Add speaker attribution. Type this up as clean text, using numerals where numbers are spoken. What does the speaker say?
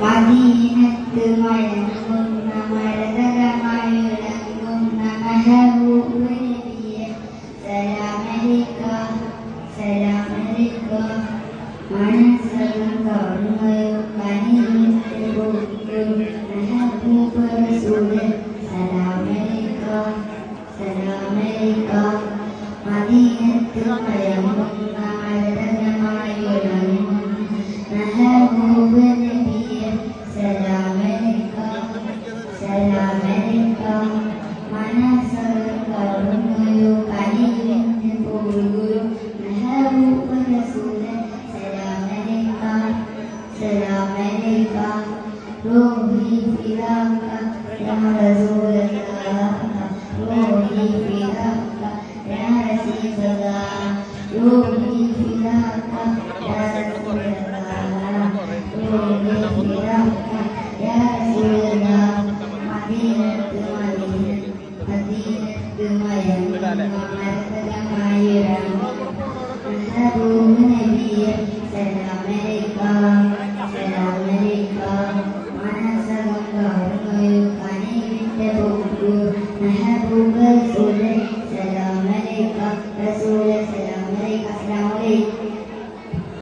Speaker 1: മദീനത്ത് മഴങ്ങുന്ന മരതരമായി വിളങ്ങുന്ന മെഹബൂബ് നബിയെ സലാമലൈക സലാമലൈക മനസ്സകം കൗണുകയും കനിവിട്ട് പോലും മെഹബൂബ് റസൂല് സലാമലൈക സലാമലൈക മദീനത്ത് മഴങ്ങുന്ന മരതരമായി വിളങ്ങുന്ന മെഹബൂബ് നബിയെ സലാമലൈക സലാമലൈക മനസ്സകം കൗണുകയും കനിവിട്ട് പോലും മെഹബൂബ് റസൂല് സലാമലൈക സലാമലൈക റൂഹി ഫിദാക യാ റസൂലല്ലാഹ് റൂഹി ഫിദാക യാ റസൂലല്ലാഹ് റൂഹി ഫിദാക യാ റസൂലല്ലാഹ് റൂഹി ഫിദാക യാ റസൂലല്ലാഹ് മദീനത്ത് മദീനത്ത് മദീനത്ത് മയങ്ങുന്ന മരതരമായ